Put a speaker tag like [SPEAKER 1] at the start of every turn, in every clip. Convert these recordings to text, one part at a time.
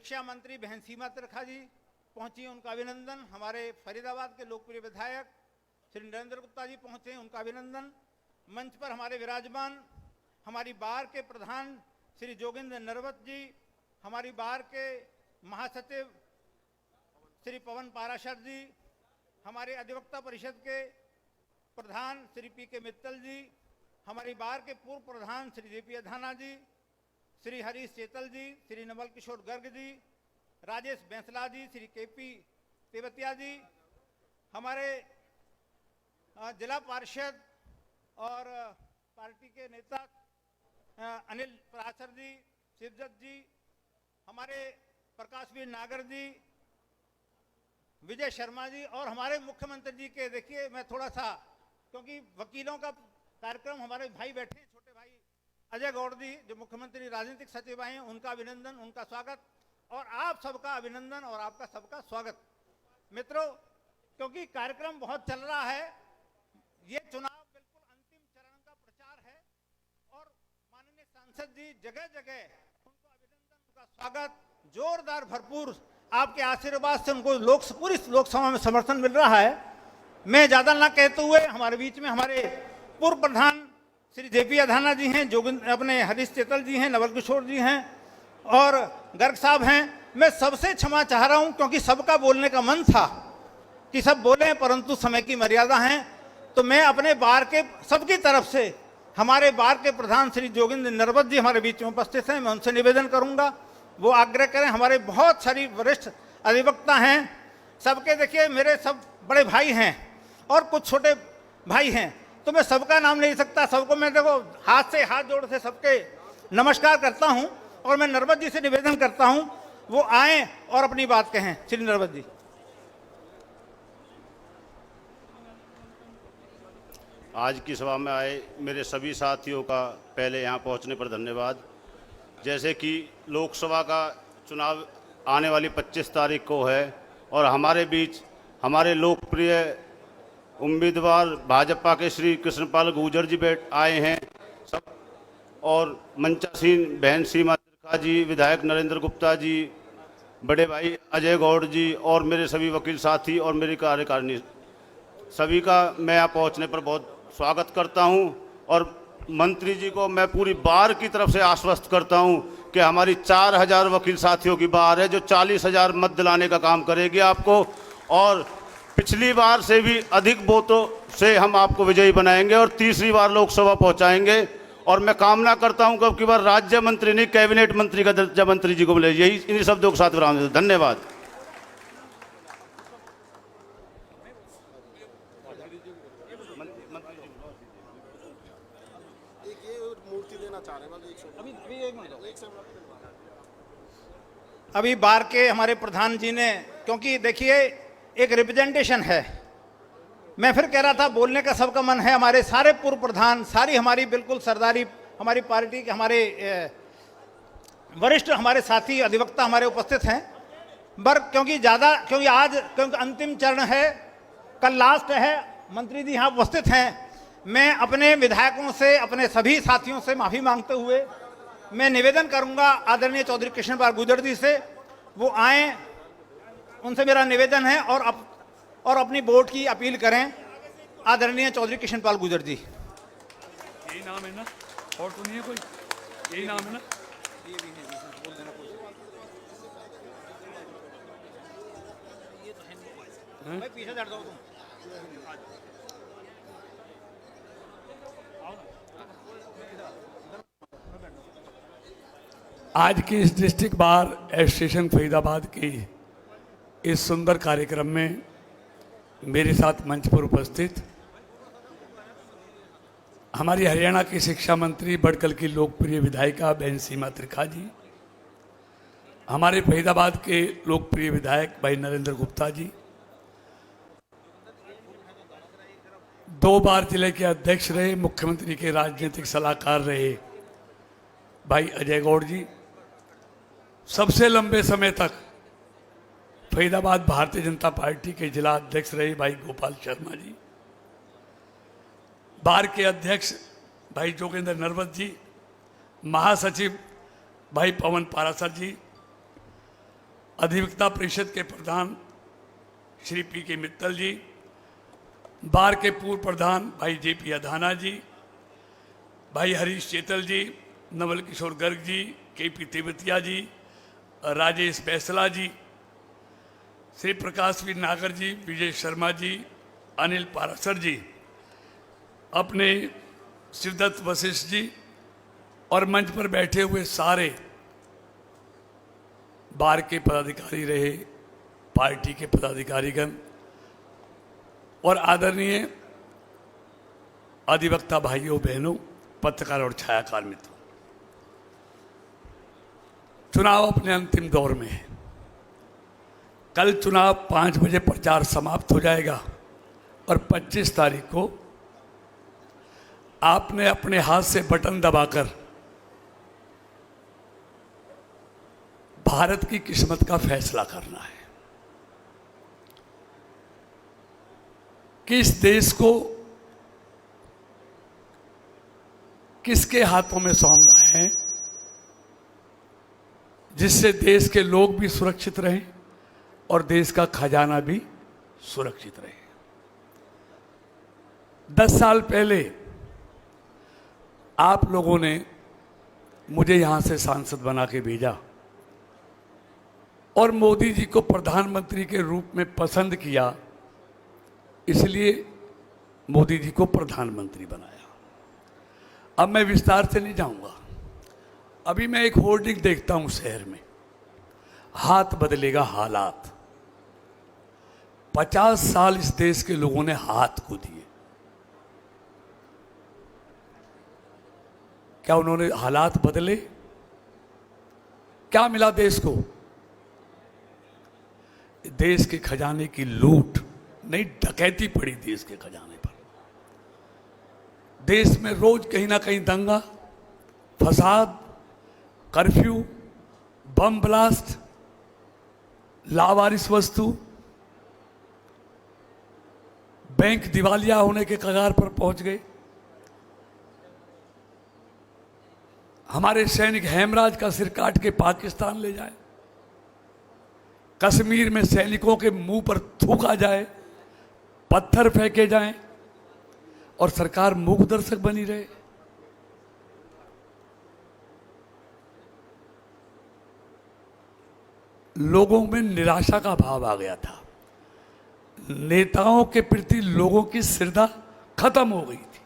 [SPEAKER 1] शिक्षा मंत्री बहन सीमा त्रिखा जी पहुंची, उनका अभिनंदन। हमारे फरीदाबाद के लोकप्रिय विधायक श्री नरेंद्र गुप्ता जी पहुंचे, उनका अभिनंदन। मंच पर हमारे विराजमान हमारी बार के प्रधान श्री जोगिंद्र नरवत जी, हमारी बार के महासचिव श्री पवन पाराशर जी, हमारे अधिवक्ता परिषद के प्रधान श्री पी के मित्तल जी, हमारी बार के पूर्व प्रधान श्री जेपी अधाना जी, श्री हरीश चेतल जी, श्री नवल किशोर गर्ग जी, राजेश बैंसला जी, श्री केपी तेवतिया जी, हमारे जिला पार्षद और पार्टी के नेता अनिल पराशर जी, शिवजत जी, हमारे प्रकाशवीर नागर जी, विजय शर्मा जी, और हमारे मुख्यमंत्री जी के, देखिए मैं थोड़ा सा, क्योंकि वकीलों का कार्यक्रम, हमारे भाई बैठे हैं, छोटे भाई अजय गौड़ जी जो मुख्यमंत्री राजनीतिक सचिव हैं, उनका अभिनंदन, उनका स्वागत, और आप सबका अभिनंदन और आपका सबका स्वागत। मित्रों, क्योंकि कार्यक्रम बहुत चल रहा है, ये चुनाव बिल्कुल अंतिम चरण का प्रचार है, और माननीय सांसद जी जगह जगह उनको अभिनंदन, उनका स्वागत, जोरदार भरपूर आपके आशीर्वाद से उनको पूरी लोकसभा में समर्थन मिल रहा है। मैं ज्यादा ना कहते हुए, हमारे बीच में हमारे पूर्व प्रधान श्री जेपी अधाना जी हैं, जोगिंद्र अपने हरीश चेतल जी हैं, नवल किशोर जी हैं और गर्ग साहब हैं। मैं सबसे क्षमा चाह रहा हूं, क्योंकि सबका बोलने का मन था कि सब बोले, परंतु समय की मर्यादा है। तो मैं अपने बार के सबकी तरफ से, हमारे बार के प्रधान श्री जोगिंद्र नरवत जी हमारे बीच में उपस्थित हैं, मैं उनसे निवेदन करूंगा वो आग्रह करें। हमारे बहुत सारी वरिष्ठ अधिवक्ता हैं, सबके देखिए मेरे सब बड़े भाई हैं और कुछ छोटे भाई हैं, तो मैं सबका नाम नहीं ले सकता। सबको मैं देखो हाथ से हाथ जोड़ से सबके नमस्कार करता हूं, और मैं नरवत जी से निवेदन करता हूं वो आए और अपनी बात कहें। श्री नरवत जी।
[SPEAKER 2] आज की सभा में आए मेरे सभी साथियों का पहले यहाँ पहुँचने पर धन्यवाद। जैसे कि लोकसभा का चुनाव आने वाली 25 तारीख को है, और हमारे बीच हमारे लोकप्रिय उम्मीदवार भाजपा के श्री कृष्णपाल गुर्जर जी आए हैं सब, और मंचासीन बहन सीमा त्रिखा जी, विधायक नरेंद्र गुप्ता जी, बड़े भाई अजय गौड़ जी, और मेरे सभी वकील साथी और मेरी कार्यकारिणी, सभी का मैं यहाँ पहुँचने पर बहुत स्वागत करता हूँ। और मंत्री जी को मैं पूरी बार की तरफ से आश्वस्त करता हूँ कि हमारी 4000 वकील साथियों की बार है जो 40,000 मत दिलाने का काम करेगी आपको, और पिछली बार से भी अधिक वोटों से हम आपको विजयी बनाएंगे और तीसरी बार लोकसभा पहुंचाएंगे। और मैं कामना करता हूं कि अब की बार राज्य मंत्री नहीं, कैबिनेट मंत्री का दर्जा मंत्री जी को मिले। यही इन्हीं शब्दों के साथ विराम देता हूं। धन्यवाद।
[SPEAKER 1] अभी बार के हमारे प्रधान जी ने, क्योंकि देखिए एक रिप्रेजेंटेशन है, मैं फिर कह रहा था बोलने का सबका मन है। हमारे सारे पूर्व प्रधान, सारी हमारी बिल्कुल सरदारी, हमारी पार्टी के हमारे वरिष्ठ हमारे साथी अधिवक्ता हमारे उपस्थित हैं। क्योंकि आज अंतिम चरण है, कल लास्ट है, मंत्री जी यहाँ उपस्थित हैं। मैं अपने विधायकों से, अपने सभी साथियों से माफ़ी मांगते हुए मैं निवेदन करूंगा आदरणीय चौधरी कृष्णपाल गुर्जर जी से, वो आए, उनसे मेरा निवेदन है, और अपनी वोट की अपील करें। आदरणीय चौधरी कृष्णपाल गुर्जर जी।
[SPEAKER 3] यही नाम है ना, और तो नहीं है कोई, यही नाम है ना।
[SPEAKER 1] भाई पीछे हट जाओ तुम।
[SPEAKER 3] आज की इस डिस्ट्रिक्ट बार एसोसिएशन फरीदाबाद की इस सुंदर कार्यक्रम में मेरे साथ मंच पर उपस्थित हमारी हरियाणा की शिक्षा मंत्री, बड़कल की लोकप्रिय विधायिका बहन सीमा त्रिखा जी, हमारे फरीदाबाद के लोकप्रिय विधायक भाई नरेंद्र गुप्ता जी, 2 बार जिले के अध्यक्ष रहे, मुख्यमंत्री के राजनीतिक सलाहकार रहे भाई अजय गौड़ जी, सबसे लंबे समय तक फरीदाबाद भारतीय जनता पार्टी के जिला अध्यक्ष रहे भाई गोपाल शर्मा जी, बार के अध्यक्ष भाई जोगिंद्र नरवत जी, महासचिव भाई पवन पारासर जी, अधिवक्ता परिषद के प्रधान श्री पी के मित्तल जी, बार के पूर्व प्रधान भाई जेपी अधाना जी, भाई हरीश चेतल जी, नवल किशोर गर्ग जी, केपी तेवतिया जी, राजेश बैसला जी, श्री प्रकाशवीर नागर जी, विजय शर्मा जी, अनिल पारासर जी, अपने शिवदत्त वशिष्ठ जी और मंच पर बैठे हुए सारे बार के पदाधिकारी रहे, पार्टी के पदाधिकारीगण और आदरणीय अधिवक्ता भाइयों बहनों, पत्रकार और छायाकार मित्रों, चुनाव अपने अंतिम दौर में है। कल चुनाव 5 बजे प्रचार समाप्त हो जाएगा और 25 तारीख को आपने अपने हाथ से बटन दबाकर भारत की किस्मत का फैसला करना है कि इस देश को किसके हाथों में सौंपना है, जिससे देश के लोग भी सुरक्षित रहें और देश का खजाना भी सुरक्षित रहे। 10 साल पहले आप लोगों ने मुझे यहां से सांसद बना के भेजा और मोदी जी को प्रधानमंत्री के रूप में पसंद किया, इसलिए मोदी जी को प्रधानमंत्री बनाया। अब मैं विस्तार से नहीं जाऊंगा। अभी मैं एक होर्डिंग देखता हूं शहर में, हाथ बदलेगा हालात। 50 साल इस देश के लोगों ने हाथ को दिए, क्या उन्होंने हालात बदले? क्या मिला देश को? देश के खजाने की लूट नहीं, डकैती पड़ी देश के खजाने पर। देश में रोज कहीं ना कहीं दंगा, फसाद, कर्फ्यू, बम ब्लास्ट, लावारिस वस्तु, बैंक दिवालिया होने के कगार पर पहुंच गए। हमारे सैनिक हेमराज का सिर काट के पाकिस्तान ले जाए, कश्मीर में सैनिकों के मुंह पर थूका जाए, पत्थर फेंके जाएं और सरकार मूक दर्शक बनी रहे। लोगों में निराशा का भाव आ गया था, नेताओं के प्रति लोगों की श्रद्धा खत्म हो गई थी।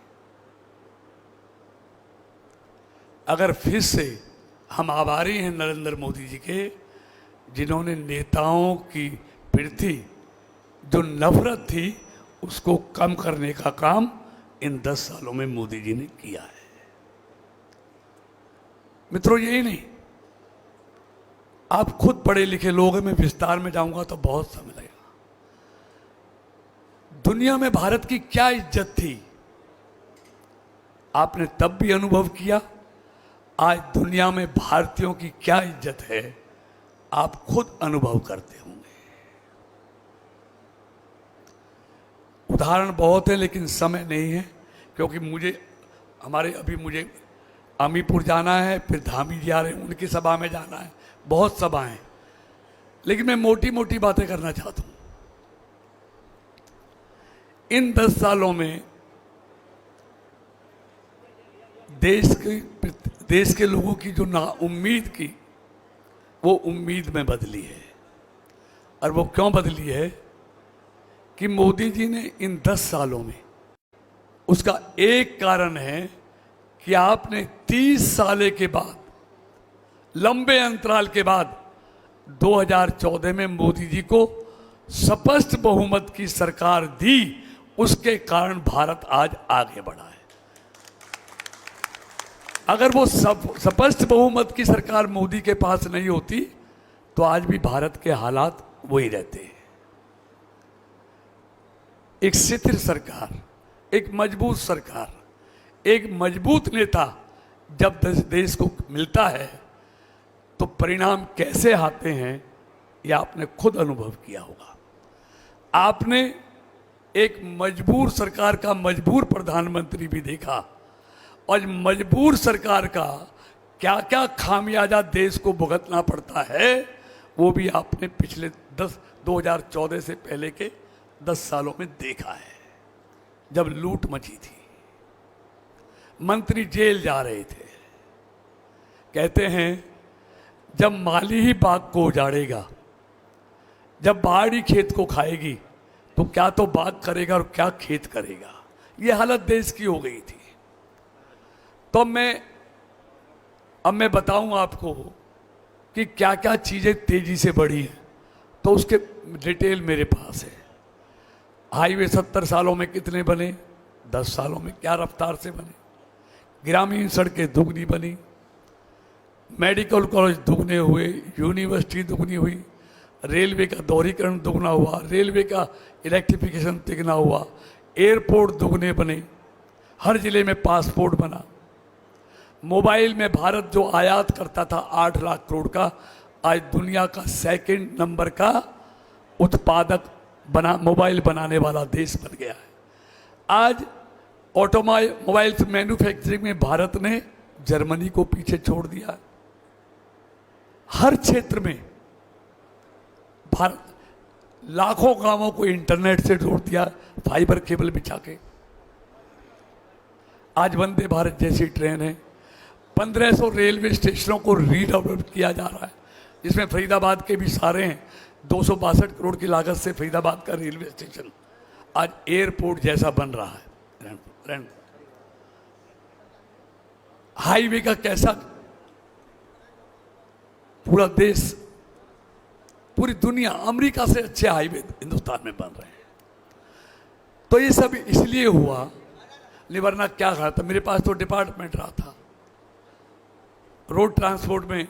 [SPEAKER 3] अगर फिर से हम आभारी हैं नरेंद्र मोदी जी के, जिन्होंने नेताओं की प्रति जो नफरत थी उसको कम करने का काम इन 10 सालों में मोदी जी ने किया है। मित्रों, यही नहीं, आप खुद पढ़े लिखे लोग हैं, मैं विस्तार में जाऊंगा तो बहुत समय लगेगा। दुनिया में भारत की क्या इज्जत थी, आपने तब भी अनुभव किया। आज दुनिया में भारतीयों की क्या इज्जत है, आप खुद अनुभव करते होंगे। उदाहरण बहुत है लेकिन समय नहीं है, क्योंकि मुझे अमीपुर जाना है, फिर धामी जी आ रहे हैं, उनकी सभा में जाना है, बहुत सभाएं, लेकिन मैं मोटी मोटी बातें करना चाहता हूं। इन 10 सालों में देश के लोगों की जो नाउम्मीद की, वो उम्मीद में बदली है। और वो क्यों बदली है कि मोदी जी ने इन 10 सालों में, उसका एक कारण है कि आपने 30 साल के बाद, लंबे अंतराल के बाद 2014 में मोदी जी को स्पष्ट बहुमत की सरकार दी। उसके कारण भारत आज आगे बढ़ा है। अगर वो स्पष्ट बहुमत की सरकार मोदी के पास नहीं होती तो आज भी भारत के हालात वही रहते हैं। एक स्थिर सरकार, एक मजबूत सरकार, एक मजबूत नेता जब देश को मिलता है तो परिणाम कैसे आते हैं, ये आपने खुद अनुभव किया होगा। आपने एक मजबूर सरकार का मजबूर प्रधानमंत्री भी देखा, और मजबूर सरकार का क्या क्या खामियाजा देश को भुगतना पड़ता है, वो भी आपने पिछले 2014 से पहले के 10 सालों में देखा है, जब लूट मची थी, मंत्री जेल जा रहे थे। कहते हैं जब माली ही बाग को उजाड़ेगा, जब बाढ़ ही खेत को खाएगी, तो क्या तो बाग करेगा और क्या खेत करेगा। ये हालत देश की हो गई थी। तो अब मैं बताऊं आपको कि क्या क्या चीजें तेजी से बढ़ी हैं, तो उसके डिटेल मेरे पास है। हाईवे 70 सालों में कितने बने, 10 सालों में क्या रफ्तार से बने। ग्रामीण सड़कें दुगनी बनी, मेडिकल कॉलेज दुगने हुए, यूनिवर्सिटी दुगनी हुई, रेलवे का दोहरीकरण दुगना हुआ, रेलवे का इलेक्ट्रिफिकेशन तिगना हुआ, एयरपोर्ट दुगने बने, हर जिले में पासपोर्ट बना। मोबाइल में भारत जो आयात करता था 8 लाख करोड़ का, आज दुनिया का 2nd नंबर का उत्पादक मोबाइल बनाने वाला देश बन गया है। आज मोबाइल मैन्युफैक्चरिंग में भारत ने जर्मनी को पीछे छोड़ दिया है। हर क्षेत्र में भारत लाखों गांवों को इंटरनेट से जोड़ दिया, फाइबर केबल बिछा के। आज वंदे भारत जैसी ट्रेन है। 1500 रेलवे स्टेशनों को रीडेवलप किया जा रहा है, जिसमें फरीदाबाद के भी सारे हैं। 262 करोड़ की लागत से फरीदाबाद का रेलवे स्टेशन आज एयरपोर्ट जैसा बन रहा है। हाईवे का कैसा पूरा देश, पूरी दुनिया, अमेरिका से अच्छे हाईवे हिंदुस्तान में बन रहे हैं। तो ये सब इसलिए हुआ, वरना क्या कहा था। मेरे पास तो डिपार्टमेंट रहा था, रोड ट्रांसपोर्ट में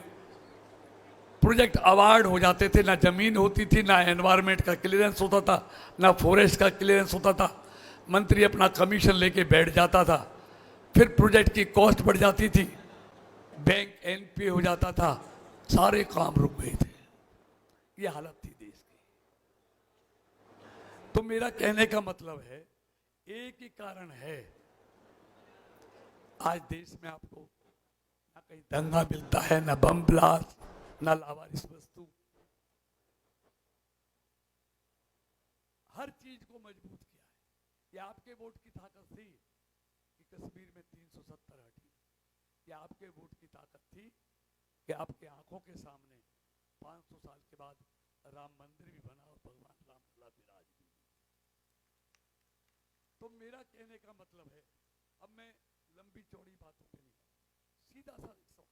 [SPEAKER 3] प्रोजेक्ट अवार्ड हो जाते थे, ना जमीन होती थी, ना एनवायरनमेंट का क्लियरेंस होता था, ना फॉरेस्ट का क्लियरेंस होता था। मंत्री अपना कमीशन लेके बैठ जाता था, फिर प्रोजेक्ट की कॉस्ट बढ़ जाती थी, बैंक एनपीए हो जाता था, सारे काम रुक गए थे। ये हालत थी देश की। तो मेरा कहने का मतलब है, एक ही कारण है आज देश में आपको ना कहीं दंगा मिलता है, ना बम ब्लास्ट, ना लावारिस वस्तु। हर चीज को मजबूत किया है। ये आपके वोट की ताकत थी कि कश्मीर में 370 हटी। ये आपके वोट की ताकत थी कि आपके आंखों के सामने 500 साल के बाद राम मंदिर भी बना और भगवान राम लला विराज भी। तो मेरा कहने का मतलब है, अब मैं लंबी चौड़ी बातों पे नहीं, सीधा सा सवाल।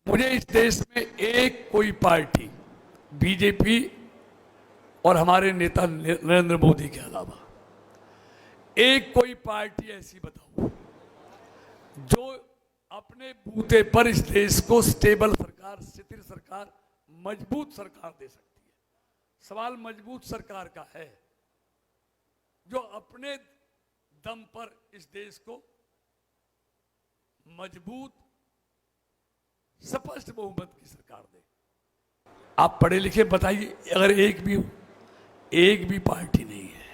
[SPEAKER 3] मुझे इस देश में एक कोई पार्टी, बीजेपी और हमारे नेता नरेंद्र मोदी के अलावा एक कोई पार्टी ऐसी बताओ जो अपने बूते पर इस देश को स्टेबल सरकार, स्थिर सरकार, मजबूत सरकार दे सकती है। सवाल मजबूत सरकार का है, जो अपने दम पर इस देश को मजबूत स्पष्ट बहुमत की सरकार दे। आप पढ़े लिखे बताइए, अगर एक भी पार्टी नहीं है।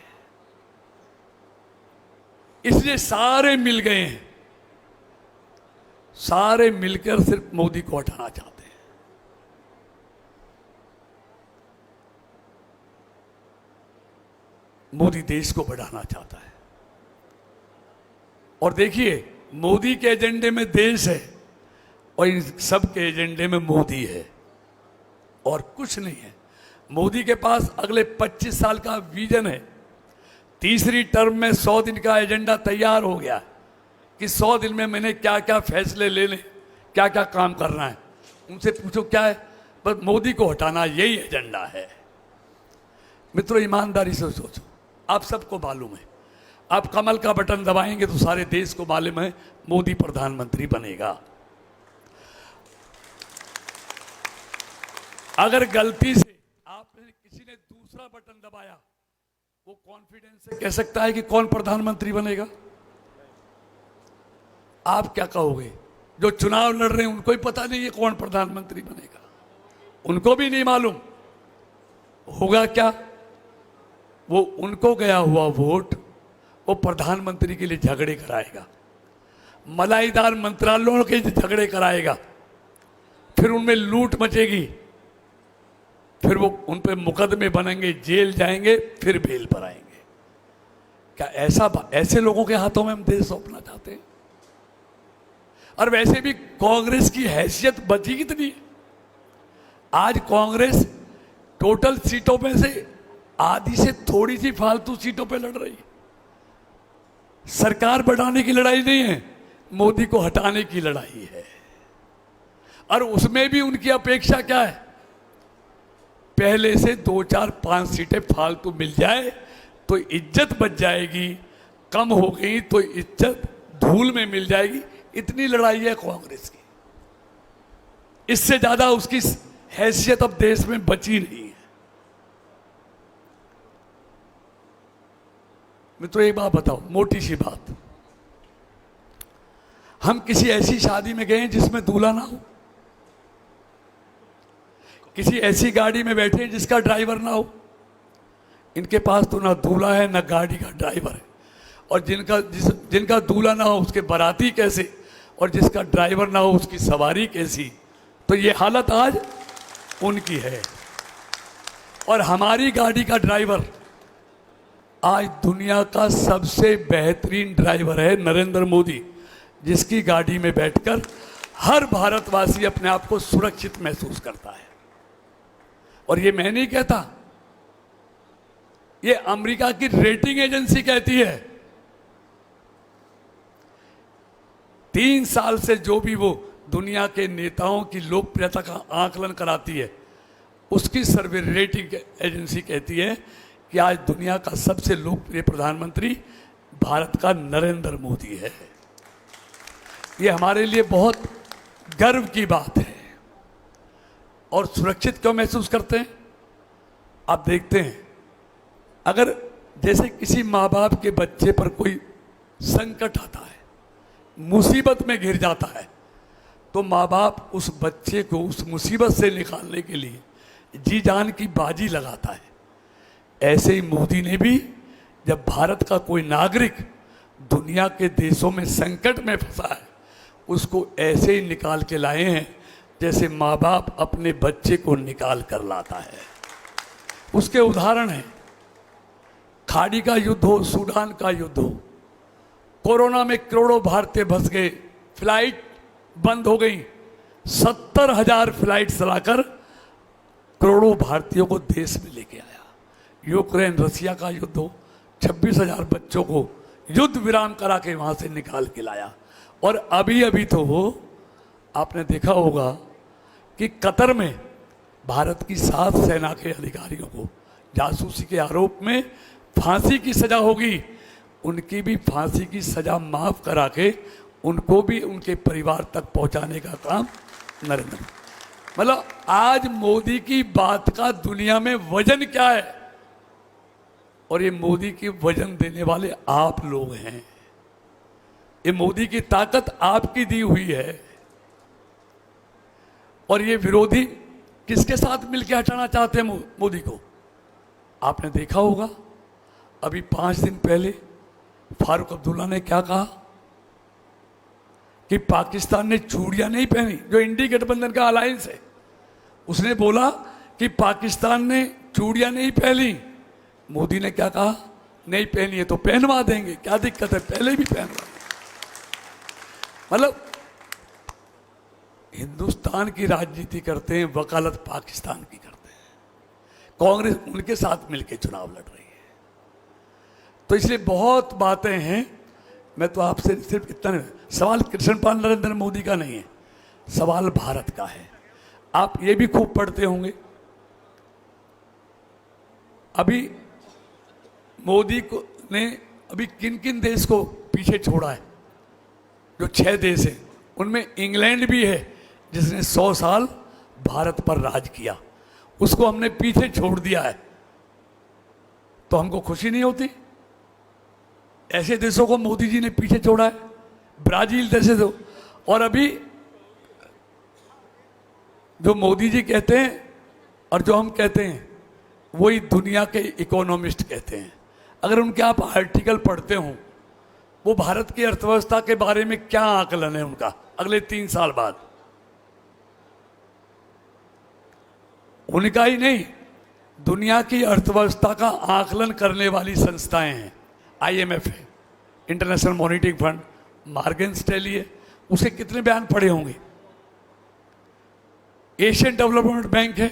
[SPEAKER 3] इसलिए सारे मिल गए हैं, सारे मिलकर सिर्फ मोदी को हटाना चाहते हैं। मोदी देश को बढ़ाना चाहता है। और देखिए, मोदी के एजेंडे में देश है और इन सब के एजेंडे में मोदी है और कुछ नहीं है। मोदी के पास अगले 25 साल का विजन है। तीसरी टर्म में 100 दिन का एजेंडा तैयार हो गया कि 100 दिन में मैंने क्या क्या फैसले लेने, क्या क्या काम करना है। उनसे पूछो क्या है, बस मोदी को हटाना, यही एजेंडा है। मित्रों, ईमानदारी से सोचो, आप सबको मालूम है, आप कमल का बटन दबाएंगे तो सारे देश को मालूम है मोदी प्रधानमंत्री बनेगा। अगर गलती से आपने किसी ने दूसरा बटन दबाया, वो कॉन्फिडेंस से कह सकता है कि कौन प्रधानमंत्री बनेगा। आप क्या कहोगे? जो चुनाव लड़ रहे हैं उनको ही पता नहीं है कौन प्रधानमंत्री बनेगा, उनको भी नहीं मालूम होगा क्या। वो उनको गया हुआ वोट वो प्रधानमंत्री के लिए झगड़े कराएगा, मलाईदार मंत्रालयों के झगड़े कराएगा, फिर उनमें लूट मचेगी, फिर वो उन पे मुकदमे बनेंगे, जेल जाएंगे, फिर बेल पर आएंगे। क्या ऐसे लोगों के हाथों में हम देश सौंपना चाहते हैं? और वैसे भी कांग्रेस की हैसियत बची कितनी है? आज कांग्रेस टोटल सीटों में से आधी से थोड़ी सी फालतू सीटों पे लड़ रही है। सरकार बढ़ाने की लड़ाई नहीं है, मोदी को हटाने की लड़ाई है। और उसमें भी उनकी अपेक्षा क्या है? पहले से 2, 4, 5 सीटें फालतू मिल जाए तो इज्जत बच जाएगी, कम हो गई तो इज्जत धूल में मिल जाएगी। इतनी लड़ाई है कांग्रेस की। इससे ज्यादा उसकी हैसियत अब देश में बची नहीं है। मैं तो एक बात बताऊं, मोटी सी बात, हम किसी ऐसी शादी में गए जिसमें दूल्हा ना हो, किसी ऐसी गाड़ी में बैठे जिसका ड्राइवर ना हो। इनके पास तो ना दूल्हा है ना गाड़ी का ड्राइवर है, और जिनका दूल्हा ना हो उसके बाराती कैसे, और जिसका ड्राइवर ना हो उसकी सवारी कैसी। तो ये हालत आज उनकी है। और हमारी गाड़ी का ड्राइवर आज दुनिया का सबसे बेहतरीन ड्राइवर है नरेंद्र मोदी, जिसकी गाड़ी में बैठकर हर भारतवासी अपने आप को सुरक्षित महसूस करता है। और ये मैं नहीं कहता, ये अमेरिका की रेटिंग एजेंसी कहती है। 3 साल से जो भी वो दुनिया के नेताओं की लोकप्रियता का आकलन कराती है, उसकी सर्वे रेटिंग एजेंसी कहती है कि आज दुनिया का सबसे लोकप्रिय प्रधानमंत्री भारत का नरेंद्र मोदी है। ये हमारे लिए बहुत गर्व की बात है। और सुरक्षित क्यों महसूस करते हैं? आप देखते हैं, अगर जैसे किसी माँ बाप के बच्चे पर कोई संकट आता है, मुसीबत में घिर जाता है, तो माँ बाप उस बच्चे को उस मुसीबत से निकालने के लिए जी जान की बाजी लगाता है। ऐसे ही मोदी ने भी जब भारत का कोई नागरिक दुनिया के देशों में संकट में फंसा है, उसको ऐसे ही निकाल के लाए हैं जैसे माँ बाप अपने बच्चे को निकाल कर लाता है। उसके उदाहरण हैं, खाड़ी का युद्ध हो, सूडान का युद्ध हो, कोरोना में करोड़ों भारतीय फंस गए, फ्लाइट बंद हो गई, 70,000 फ्लाइट चलाकर करोड़ों भारतीयों को देश में लेके आया। यूक्रेन रसिया का युद्ध हो, 26,000 बच्चों को युद्ध विराम करा के वहां से निकाल के लाया। और अभी अभी तो वो आपने देखा होगा कि कतर में भारत की 7 सेना के अधिकारियों को जासूसी के आरोप में फांसी की सजा होगी। उनकी भी फांसी की सजा माफ करा के उनको भी उनके परिवार तक पहुंचाने का काम नरेंद्र। मतलब आज मोदी की बात का दुनिया में वजन क्या है? और ये मोदी की वजन देने वाले आप लोग हैं। ये मोदी की ताकत आपकी दी हुई है। और ये विरोधी किसके साथ मिलकर हटाना चाहते हैं मोदी को? आपने देखा होगा अभी 5 दिन पहले फारूक अब्दुल्ला ने क्या कहा कि पाकिस्तान ने चूड़ियां नहीं पहनी, जो इंडी गठबंधन का अलायंस है। उसने बोला कि पाकिस्तान ने चूड़ियां नहीं पहनी। मोदी ने क्या कहा? नहीं पहनी है तो पहनवा देंगे, क्या दिक्कत है, पहले भी पहनवा। मतलब हिंदुस्तान की राजनीति करते हैं, वकालत पाकिस्तान की करते हैं। कांग्रेस उनके साथ मिलकर चुनाव लड़ रही है। तो इसलिए बहुत बातें हैं। मैं तो आपसे सिर्फ इतना नहीं, सवाल कृष्णपाल नरेंद्र मोदी का नहीं है, सवाल भारत का है। आप ये भी खूब पढ़ते होंगे, अभी मोदी को ने अभी किन किन देश को पीछे छोड़ा है। जो 6 देश हैं उनमें इंग्लैंड भी है, जिसने 100 साल भारत पर राज किया, उसको हमने पीछे छोड़ दिया है। तो हमको खुशी नहीं होती? ऐसे देशों को मोदी जी ने पीछे छोड़ा है, ब्राजील जैसे तो। और अभी जो मोदी जी कहते हैं और जो हम कहते हैं वही दुनिया के इकोनॉमिस्ट कहते हैं। अगर उनके आप आर्टिकल पढ़ते हो, वो भारत की अर्थव्यवस्था के बारे में क्या आकलन है उनका अगले 3 साल बाद, उनका ही नहीं, दुनिया की अर्थव्यवस्था का आकलन करने वाली संस्थाएं हैं। IMF है, international monetary fund, Morgan Stanley है, उसे कितने बयान पढ़े होंगे। एशियन डेवलपमेंट बैंक है,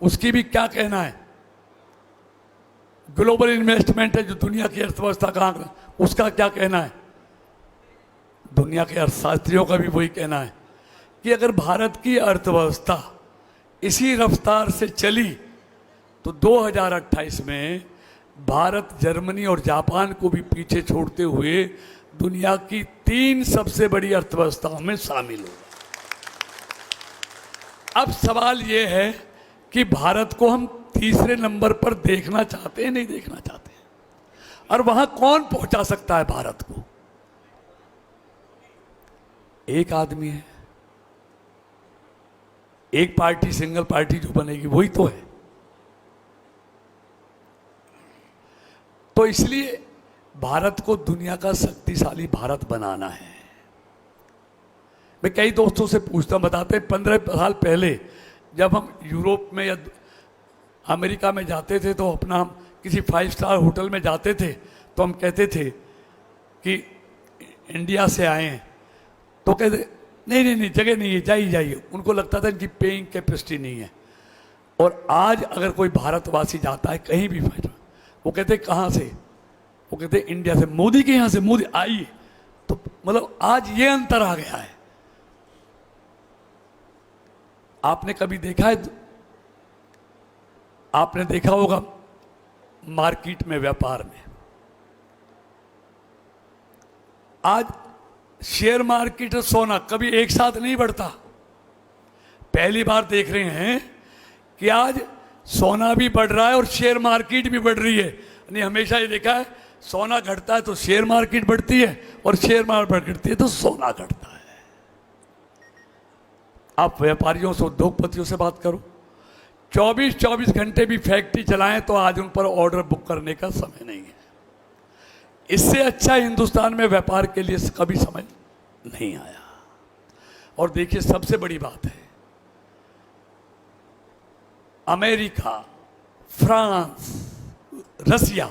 [SPEAKER 3] उसकी भी क्या कहना है। ग्लोबल इन्वेस्टमेंट है जो दुनिया की अर्थव्यवस्था का आंकड़ा, उसका क्या कहना है। दुनिया के अर्थशास्त्रियों का भी वही कहना है कि अगर भारत की अर्थव्यवस्था इसी रफ्तार से चली तो 2028 में भारत जर्मनी और जापान को भी पीछे छोड़ते हुए दुनिया की 3 सबसे बड़ी अर्थव्यवस्थाओं में शामिल होगा। अब सवाल यह है कि भारत को हम तीसरे नंबर पर देखना चाहते हैं, नहीं देखना चाहते हैं, और वहां कौन पहुंचा सकता है भारत को। एक आदमी है, एक पार्टी, सिंगल पार्टी जो बनेगी वही तो है। तो इसलिए भारत को दुनिया का शक्तिशाली भारत बनाना है। मैं कई दोस्तों से पूछता हूं, बताते हैं 15 साल पहले जब हम यूरोप में या अमेरिका में जाते थे तो अपना हम किसी 5 स्टार होटल में जाते थे तो हम कहते थे कि इंडिया से आए हैं, तो कहते नहीं जगह नहीं है, जाइए। उनको लगता था इनकी पेइंग कैपेसिटी नहीं है। और आज अगर कोई भारतवासी जाता है कहीं भी, वो कहते कहाँ से, वो कहते इंडिया से, मोदी के यहाँ से, मोदी आइए। तो मतलब आज ये अंतर आ गया है। आपने कभी देखा है, आपने देखा होगा मार्केट में, व्यापार में, आज शेयर मार्केट और सोना कभी एक साथ नहीं बढ़ता। पहली बार देख रहे हैं कि आज सोना भी बढ़ रहा है और शेयर मार्केट भी बढ़ रही है। नहीं, हमेशा ये देखा है सोना घटता है तो शेयर मार्केट बढ़ती है, और शेयर मार्केट घटती है तो सोना घटता है। आप व्यापारियों से, उद्योगपतियों से बात करो, 24 घंटे भी फैक्ट्री चलाएं तो आज उन पर ऑर्डर बुक करने का समय नहीं है। इससे अच्छा हिंदुस्तान में व्यापार के लिए कभी समय नहीं आया। और देखिए, सबसे बड़ी बात है, अमेरिका, फ्रांस, रसिया,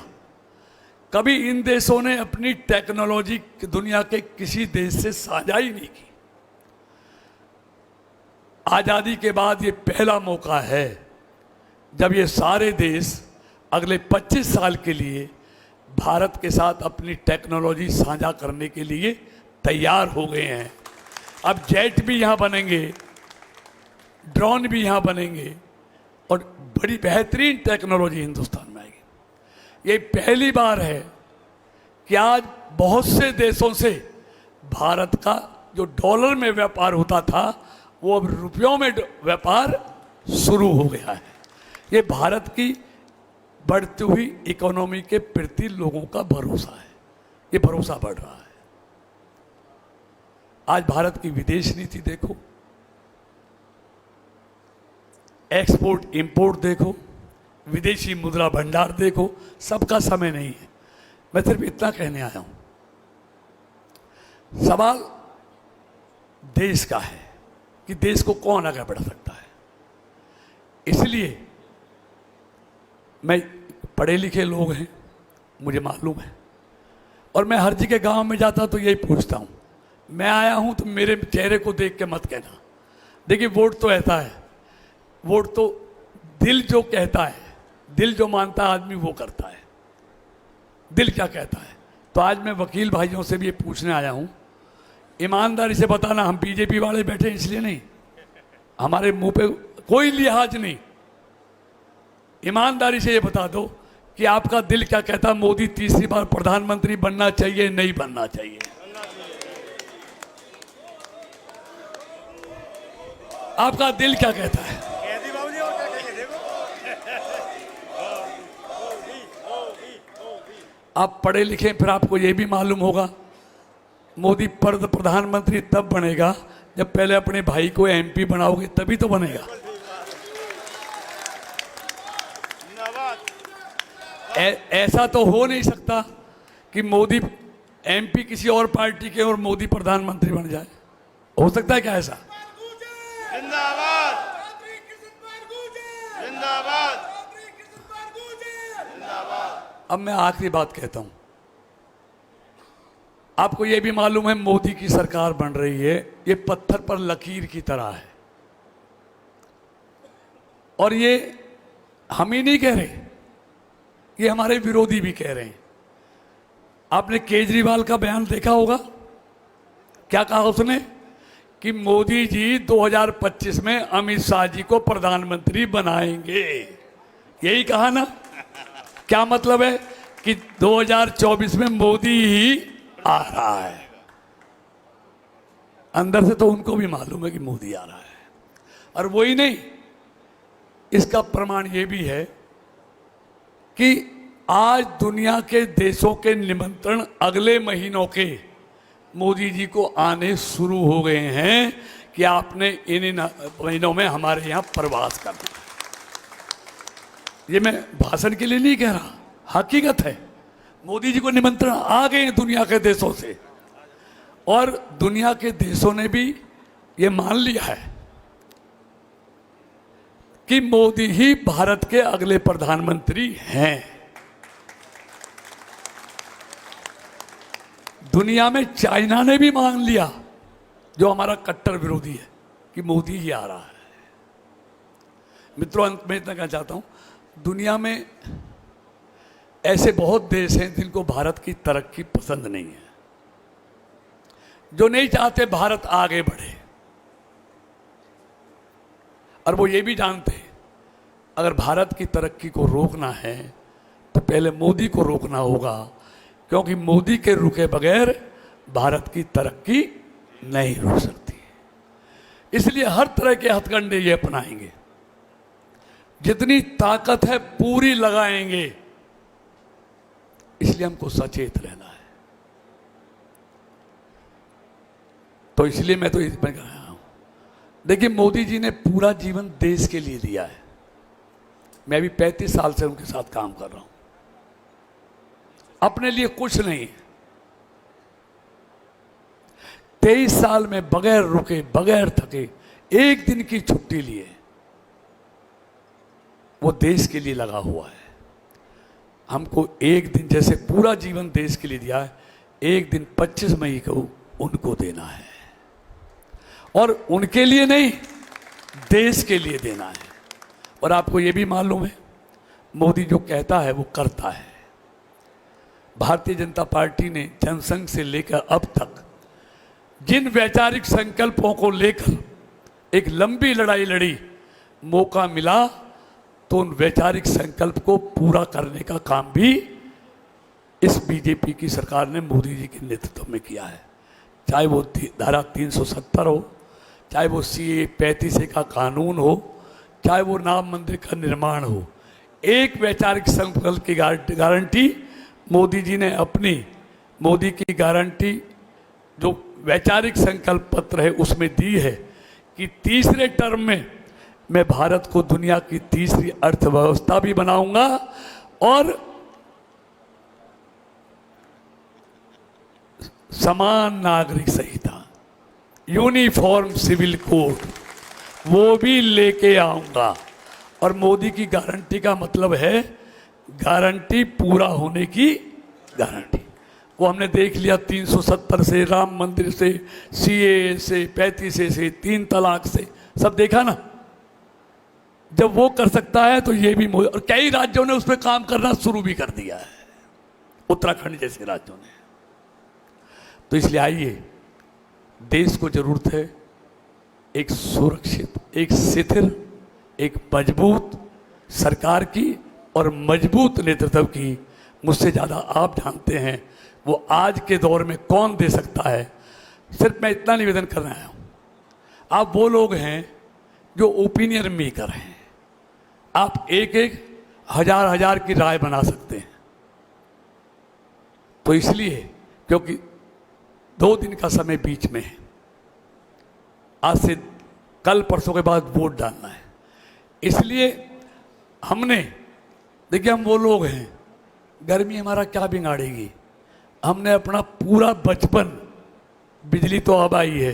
[SPEAKER 3] कभी इन देशों ने अपनी टेक्नोलॉजी दुनिया के किसी देश से साझा ही नहीं की। आजादी के बाद ये पहला मौका है जब ये सारे देश अगले 25 साल के लिए भारत के साथ अपनी टेक्नोलॉजी साझा करने के लिए तैयार हो गए हैं। अब जेट भी यहाँ बनेंगे, ड्रोन भी यहाँ बनेंगे, और बड़ी बेहतरीन टेक्नोलॉजी हिंदुस्तान में आएगी। ये पहली बार है कि आज बहुत से देशों से भारत का जो डॉलर में व्यापार होता था वो अब रुपयों में व्यापार शुरू हो गया है। ये भारत की बढ़ती हुई इकोनॉमी के प्रति लोगों का भरोसा है, ये भरोसा बढ़ रहा है। आज भारत की विदेश नीति देखो, एक्सपोर्ट इंपोर्ट देखो, विदेशी मुद्रा भंडार देखो, सबका समय नहीं है। मैं सिर्फ इतना कहने आया हूं, सवाल देश का है कि देश को कौन आगे बढ़ा सकता है। इसलिए मैं, पढ़े लिखे लोग हैं, मुझे मालूम है, और मैं हर जगह गांव में जाता तो यही पूछता हूं, मैं आया हूं तो मेरे चेहरे को देख के मत कहना। देखिए, वोट तो ऐसा है, वोट तो दिल जो कहता है, दिल जो मानता है आदमी वो करता है। दिल क्या कहता है? तो आज मैं वकील भाइयों से भी ये पूछने आया हूं, ईमानदारी से बताना, हम बीजेपी वाले बैठे इसलिए नहीं, हमारे मुंह पे कोई लिहाज नहीं, ईमानदारी से ये बता दो कि आपका दिल क्या कहता है, मोदी तीसरी बार प्रधानमंत्री बनना चाहिए, नहीं बनना चाहिए? आपका दिल क्या कहता है? आप पढ़े लिखे, फिर आपको यह भी मालूम होगा मोदी प्रधानमंत्री तब बनेगा जब पहले अपने भाई को MP बनाओगे, तभी तो बनेगा। ऐसा तो हो नहीं सकता कि मोदी MP किसी और पार्टी के और मोदी प्रधानमंत्री बन जाए। हो सकता है क्या ऐसा? अब मैं आखिरी बात कहता हूं। आपको यह भी मालूम है मोदी की सरकार बन रही है, ये पत्थर पर लकीर की तरह है। और ये हम ही नहीं कह रहे, ये हमारे विरोधी भी कह रहे हैं। आपने केजरीवाल का बयान देखा होगा, क्या कहा उसने कि मोदी जी 2025 में अमित शाह जी को प्रधानमंत्री बनाएंगे, यही कहा ना। क्या मतलब है कि 2024 में मोदी ही आ रहा है। अंदर से तो उनको भी मालूम है कि मोदी आ रहा है। और वही नहीं, इसका प्रमाण यह भी है कि आज दुनिया के देशों के निमंत्रण अगले महीनों के मोदी जी को आने शुरू हो गए हैं कि आपने इन महीनों में हमारे यहां प्रवास करना है। ये मैं भाषण के लिए नहीं कह रहा, हकीकत है। मोदी जी को निमंत्रण आ गए हैं दुनिया के देशों से, और दुनिया के देशों ने भी ये मान लिया है कि मोदी ही भारत के अगले प्रधानमंत्री हैं। दुनिया में चाइना ने भी मान लिया, जो हमारा कट्टर विरोधी है, कि मोदी ही आ रहा है। मित्रों, अंत में इतना कहना चाहता हूं, दुनिया में ऐसे बहुत देश हैं जिनको भारत की तरक्की पसंद नहीं है, जो नहीं चाहते भारत आगे बढ़े। और वो ये भी जानते हैं अगर भारत की तरक्की को रोकना है तो पहले मोदी को रोकना होगा, क्योंकि मोदी के रुके बगैर भारत की तरक्की नहीं रुक सकती। इसलिए हर तरह के हथकंडे ये अपनाएंगे, जितनी ताकत है पूरी लगाएंगे। इसलिए हमको सचेत रहना है। तो इसलिए मैं तो इसमें कह रहा हूं, देखिए मोदी जी ने पूरा जीवन देश के लिए दिया है। मैं भी 35 साल से उनके साथ काम कर रहा हूं, अपने लिए कुछ नहीं। 23 साल में बगैर रुके बगैर थके एक दिन की छुट्टी लिए वो देश के लिए लगा हुआ है। हमको एक दिन, जैसे पूरा जीवन देश के लिए दिया है, एक दिन 25 मई को उनको देना है। और उनके लिए नहीं, देश के लिए देना है। और आपको ये भी मालूम है मोदी जो कहता है वो करता है। भारतीय जनता पार्टी ने जनसंघ से लेकर अब तक जिन वैचारिक संकल्पों को लेकर एक लंबी लड़ाई लड़ी, मौका मिला तो उन वैचारिक संकल्प को पूरा करने का काम भी इस बीजेपी की सरकार ने मोदी जी के नेतृत्व में किया है। चाहे वो धारा 370 हो, चाहे वो CA 35A का कानून हो, चाहे वो राम मंदिर का निर्माण हो, एक वैचारिक संकल्प की गारंटी मोदी जी ने अपनी, मोदी की गारंटी जो वैचारिक संकल्प पत्र है उसमें दी है कि तीसरे टर्म में मैं भारत को दुनिया की तीसरी अर्थव्यवस्था भी बनाऊंगा और समान नागरिक संहिता, यूनिफॉर्म सिविल कोड, वो भी लेके आऊंगा। और मोदी की गारंटी का मतलब है गारंटी पूरा होने की गारंटी। वो हमने देख लिया 370 से, राम मंदिर से, CA से, 35A से, 3 तलाक से, सब देखा ना। जब वो कर सकता है तो ये भी मोदी, और कई राज्यों ने उस पर काम करना शुरू भी कर दिया है, उत्तराखंड जैसे राज्यों ने। तो इसलिए आइए, देश को जरूरत है एक सुरक्षित, एक स्थिर, एक मजबूत सरकार की और मजबूत नेतृत्व की। मुझसे ज़्यादा आप जानते हैं वो आज के दौर में कौन दे सकता है। सिर्फ मैं इतना निवेदन कर रहा हूँ, आप वो लोग हैं जो ओपिनियन मेकर हैं, आप एक एक हजार की राय बना सकते हैं। तो इसलिए, क्योंकि 2 दिन का समय बीच में है, आज से कल परसों के बाद वोट डालना है, इसलिए हमने, देखिए हम वो लोग हैं, गर्मी हमारा क्या बिगाड़ेगी। हमने अपना पूरा बचपन, बिजली तो अब आई है,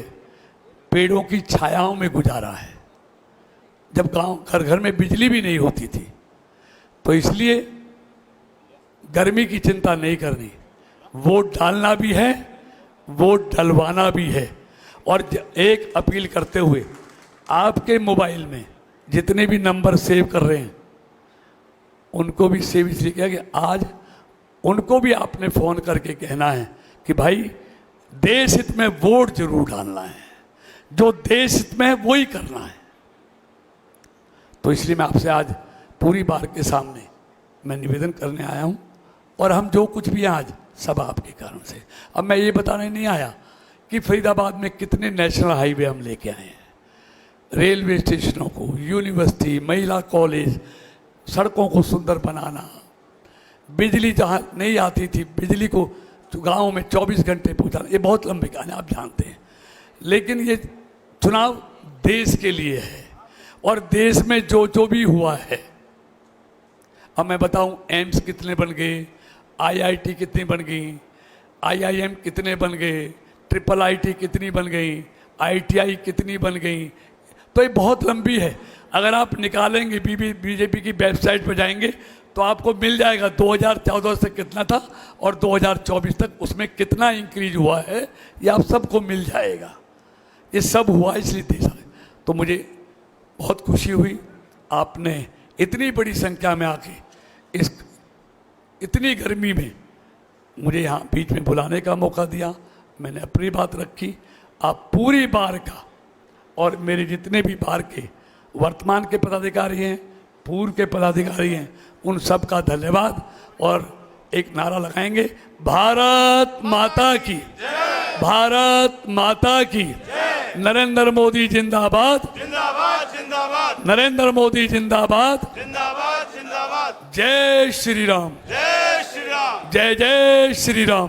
[SPEAKER 3] पेड़ों की छायाओं में गुजारा है, जब गांव घर घर में बिजली भी नहीं होती थी। तो इसलिए गर्मी की चिंता नहीं करनी, वोट डालना भी है, वोट डलवाना भी है। और एक अपील करते हुए, आपके मोबाइल में जितने भी नंबर सेव कर रहे हैं उनको भी सेव इसलिए किया कि आज उनको भी आपने फ़ोन करके कहना है कि भाई देश हित में वोट जरूर डालना है, जो देश हित में है वही करना है। तो इसलिए मैं आपसे आज पूरी बार के सामने मैं निवेदन करने आया हूँ, और हम जो कुछ भी हैं आज सब आपके कारण से। अब मैं ये बताने नहीं आया कि फरीदाबाद में कितने नेशनल हाईवे हम लेके आए हैं, रेलवे स्टेशनों को, यूनिवर्सिटी, महिला कॉलेज, सड़कों को सुंदर बनाना, बिजली जहाँ नहीं आती थी बिजली को गाँव में 24 घंटे पहुँचाना, ये बहुत लंबी कहानी आप जानते हैं। लेकिन ये चुनाव देश के लिए है, और देश में जो भी हुआ है, अब मैं बताऊं एम्स कितने बन गए, आईआईटी कितनी बन गई, आईआईएम कितने बन गए, ट्रिपल आईटी कितनी बन गई, आईटीआई कितनी बन गई, तो ये बहुत लंबी है। अगर आप निकालेंगे बीजेपी की वेबसाइट पर जाएंगे तो आपको मिल जाएगा 2014 से कितना था और 2024 तक उसमें कितना इंक्रीज हुआ है, ये आप सबको मिल जाएगा। ये सब हुआ इसलिए देश आए। तो मुझे बहुत खुशी हुई, आपने इतनी बड़ी संख्या में आके इस इतनी गर्मी में मुझे यहाँ बीच में बुलाने का मौका दिया। मैंने अपनी बात रखी, आप पूरी बार का और मेरे जितने भी बार के वर्तमान के पदाधिकारी हैं, पूर्व के पदाधिकारी हैं, उन सब का धन्यवाद। और एक नारा लगाएंगे, भारत माता की, भारत माता की, नरेंद्र मोदी जिंदाबाद,
[SPEAKER 2] जिंदाबाद जिंदाबाद,
[SPEAKER 3] नरेंद्र मोदी जिंदाबाद,
[SPEAKER 2] जिंदाबाद जिंदाबाद,
[SPEAKER 3] जय श्री राम,
[SPEAKER 2] जय श्री राम,
[SPEAKER 3] जय जय श्री राम।